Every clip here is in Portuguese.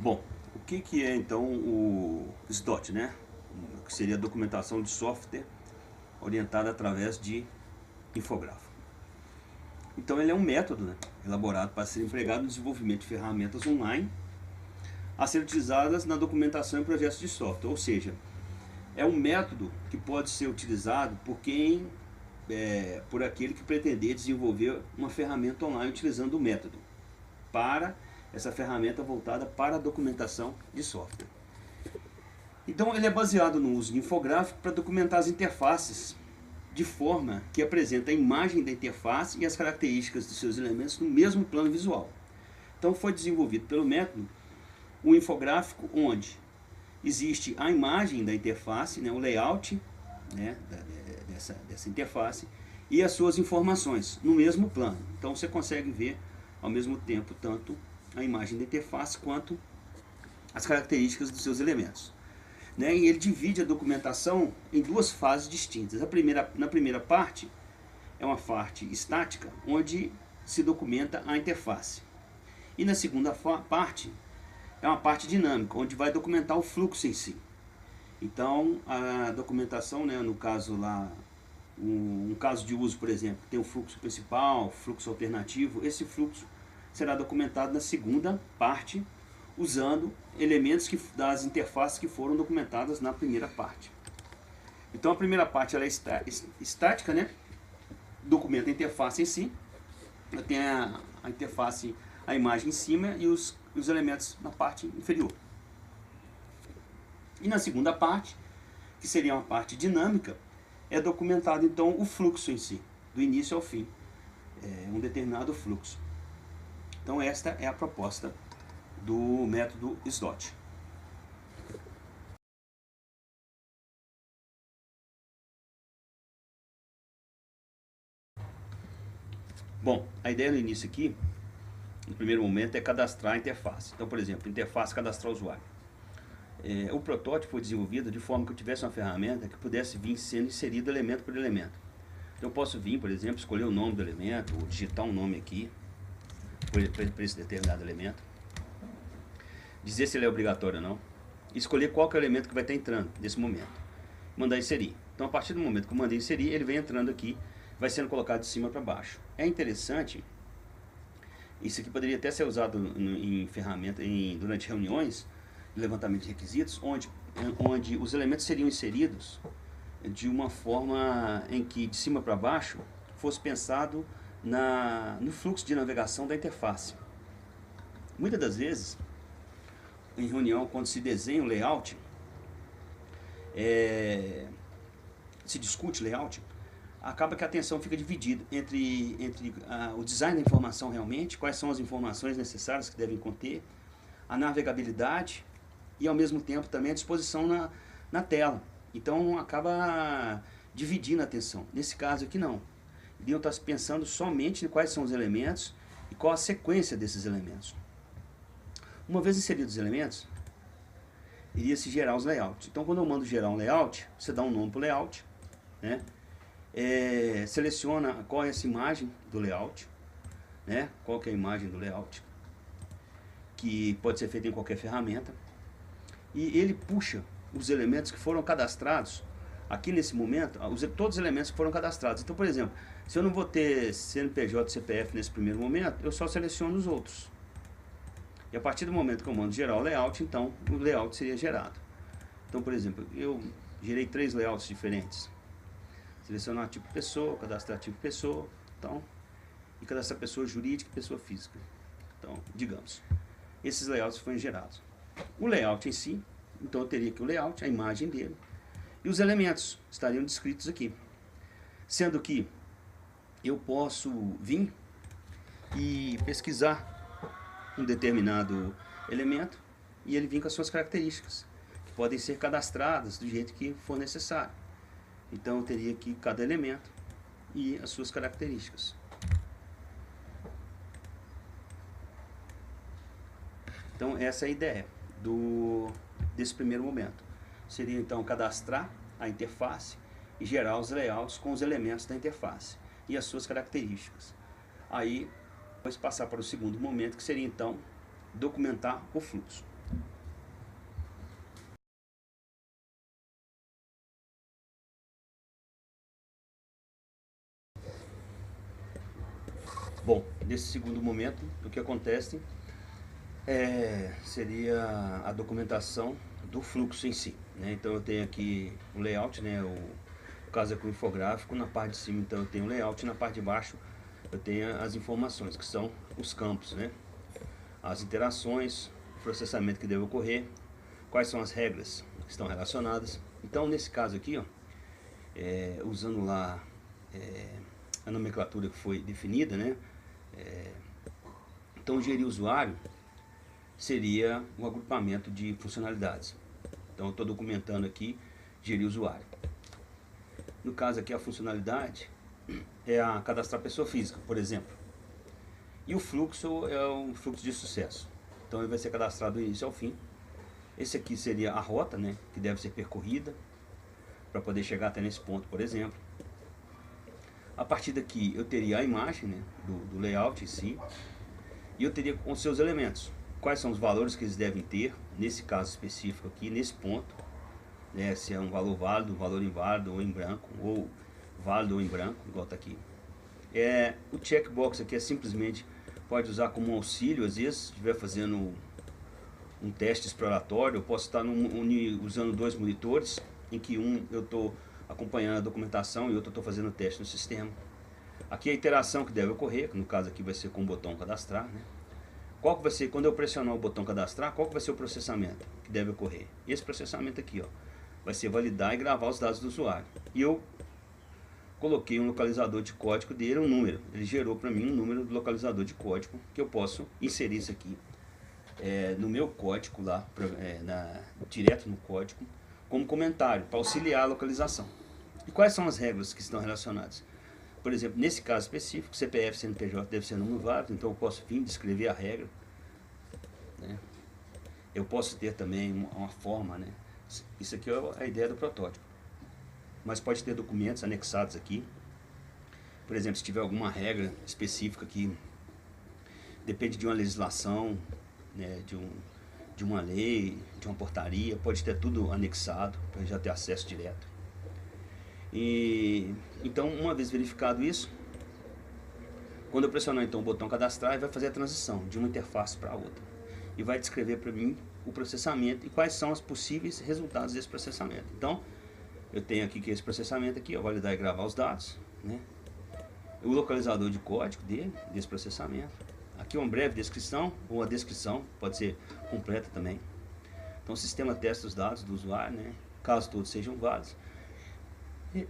Bom, o que é então o SDOT, né? Que seria a documentação de software orientada através de infográfico. Então ele é um método, né, elaborado para ser empregado no desenvolvimento de ferramentas online a ser utilizadas na documentação e projetos de software, ou seja, é um método que pode ser utilizado por aquele que pretender desenvolver uma ferramenta online utilizando o método para essa ferramenta voltada para a documentação de software. Então ele é baseado no uso de infográfico para documentar as interfaces de forma que apresenta a imagem da interface e as características de seus elementos no mesmo plano visual. Então foi desenvolvido pelo método um infográfico onde existe a imagem da interface, né, o layout, né, dessa interface e as suas informações no mesmo plano. Então você consegue ver ao mesmo tempo tanto a imagem da interface quanto as características dos seus elementos. Né? E ele divide a documentação em duas fases distintas. Na primeira parte é uma parte estática, onde se documenta a interface. E na segunda parte é uma parte dinâmica, onde vai documentar o fluxo em si. Então a documentação, né, no caso lá, um caso de uso, por exemplo, tem o fluxo principal, fluxo alternativo. Esse fluxo será documentado na segunda parte, usando elementos das interfaces que foram documentadas na primeira parte. Então a primeira parte ela é estática, né? Documenta a interface em si. Tem a interface, a imagem em cima e os elementos na parte inferior. E na segunda parte, que seria uma parte dinâmica, é documentado então o fluxo em si, do início ao fim, um determinado fluxo. Então esta é a proposta do método SDOT. Bom, a ideia no início aqui, no primeiro momento, é cadastrar a interface. Então, por exemplo, interface cadastrar usuário. O protótipo foi desenvolvido de forma que eu tivesse uma ferramenta que pudesse vir sendo inserido elemento por elemento. Então, eu posso vir, por exemplo, escolher o nome do elemento, ou digitar um nome aqui, para esse determinado elemento, dizer se ele é obrigatório ou não, escolher qual que é o elemento que vai estar entrando nesse momento, mandar inserir. Então a partir do momento que eu mandei inserir, ele vem entrando aqui, vai sendo colocado de cima para baixo. É interessante, isso aqui poderia até ser usado em ferramenta, durante reuniões de levantamento de requisitos, onde os elementos seriam inseridos de uma forma em que de cima para baixo fosse pensado no fluxo de navegação da interface. Muitas das vezes, em reunião, quando se desenha o layout, se discute layout, acaba que a atenção fica dividida entre o design da informação realmente, quais são as informações necessárias que devem conter, a navegabilidade e ao mesmo tempo também a disposição na tela. Então acaba dividindo a atenção. Nesse caso aqui não. Deviam estar pensando somente em quais são os elementos e qual a sequência desses elementos. Uma vez inseridos os elementos, iria se gerar os layouts. Então quando eu mando gerar um layout, você dá um nome para o layout, né? Seleciona qual é essa imagem do layout, né? Qual que é a imagem do layout, que pode ser feita em qualquer ferramenta, e ele puxa os elementos que foram cadastrados aqui nesse momento, todos os elementos que foram cadastrados. Então, por exemplo, se eu não vou ter CNPJ e CPF nesse primeiro momento, eu só seleciono os outros. E a partir do momento que eu mando gerar o layout, então o layout seria gerado. Então, por exemplo, eu gerei 3 layouts diferentes. Selecionar tipo pessoa, cadastrar tipo pessoa, então, e cadastrar pessoa jurídica e pessoa física. Então, digamos, esses layouts foram gerados. O layout em si, então eu teria aqui o layout, a imagem dele, e os elementos estariam descritos aqui. Sendo que eu posso vir e pesquisar um determinado elemento e ele vir com as suas características, que podem ser cadastradas do jeito que for necessário. Então eu teria aqui cada elemento e as suas características. Então essa é a ideia desse primeiro momento. Seria então cadastrar a interface e gerar os layouts com os elementos da interface e as suas características. Aí depois passar para o segundo momento, que seria então documentar o fluxo. Bom, nesse segundo momento, o que acontece seria a documentação do fluxo em si, né? Então eu tenho aqui o layout, né? O caso é com o infográfico, na parte de cima então eu tenho o layout, na parte de baixo eu tenho as informações, que são os campos, né? As interações, o processamento que deve ocorrer, quais são as regras que estão relacionadas. Então nesse caso aqui, ó, usando lá a nomenclatura que foi definida, né? Então gerir usuário seria um agrupamento de funcionalidades. Então eu estou documentando aqui gerir usuário. No caso aqui a funcionalidade é a cadastrar pessoa física, por exemplo. E o fluxo é um fluxo de sucesso. Então ele vai ser cadastrado do início ao fim. Esse aqui seria a rota, né, que deve ser percorrida para poder chegar até nesse ponto, por exemplo. A partir daqui eu teria a imagem, né, do layout em si, e eu teria os seus elementos. Quais são os valores que eles devem ter, nesse caso específico aqui, nesse ponto, né, se é um valor válido, um valor inválido ou em branco, ou válido ou em branco, igual está aqui. O checkbox aqui é simplesmente, pode usar como um auxílio, às vezes, se estiver fazendo um teste exploratório, eu posso estar usando dois monitores, em que um eu estou acompanhando a documentação e outro eu estou fazendo o teste no sistema. Aqui a interação que deve ocorrer, que no caso aqui vai ser com o botão cadastrar, né? Qual que vai ser, quando eu pressionar o botão cadastrar, qual que vai ser o processamento que deve ocorrer? Esse processamento aqui, ó, vai ser validar e gravar os dados do usuário. E eu coloquei um localizador de código dele, um número. Ele gerou para mim um número do localizador de código, que eu posso inserir isso aqui no meu código lá, direto no código, como comentário, para auxiliar a localização. E quais são as regras que estão relacionadas? Por exemplo, nesse caso específico, CPF, CNPJ deve ser número válido, então eu posso vir descrever a regra, né? Eu posso ter também uma forma, né? Isso aqui é a ideia do protótipo. Mas pode ter documentos anexados aqui. Por exemplo, se tiver alguma regra específica que depende de uma legislação, né, de uma lei, de uma portaria, pode ter tudo anexado para já ter acesso direto. E então, uma vez verificado isso, quando eu pressionar então o botão cadastrar, ele vai fazer a transição de uma interface para a outra e vai descrever para mim o processamento e quais são os possíveis resultados desse processamento. Então eu tenho aqui que esse processamento aqui, ó, validar e gravar os dados, né? O localizador de código desse processamento. Aqui uma breve descrição, ou a descrição, pode ser completa também. Então o sistema testa os dados do usuário, né? Caso todos sejam válidos,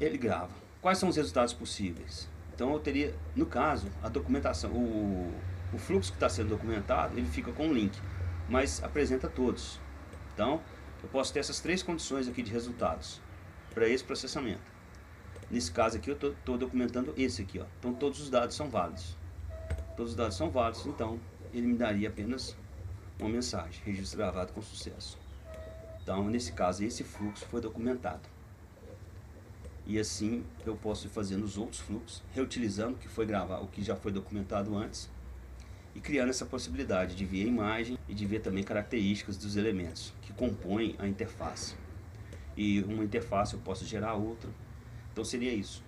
ele grava. Quais são os resultados possíveis? Então eu teria, no caso, a documentação, o fluxo que está sendo documentado, ele fica com um link, mas apresenta todos. Então eu posso ter essas três condições aqui de resultados para esse processamento. Nesse caso aqui eu estou documentando esse aqui, ó. Então todos os dados são válidos. Todos os dados são válidos, então ele me daria apenas uma mensagem: registro gravado com sucesso. Então nesse caso esse fluxo foi documentado. E assim eu posso ir fazendo os outros fluxos, reutilizando o que foi gravado, o que já foi documentado antes, e criando essa possibilidade de ver a imagem e de ver também características dos elementos que compõem a interface. E uma interface eu posso gerar outra. Então seria isso.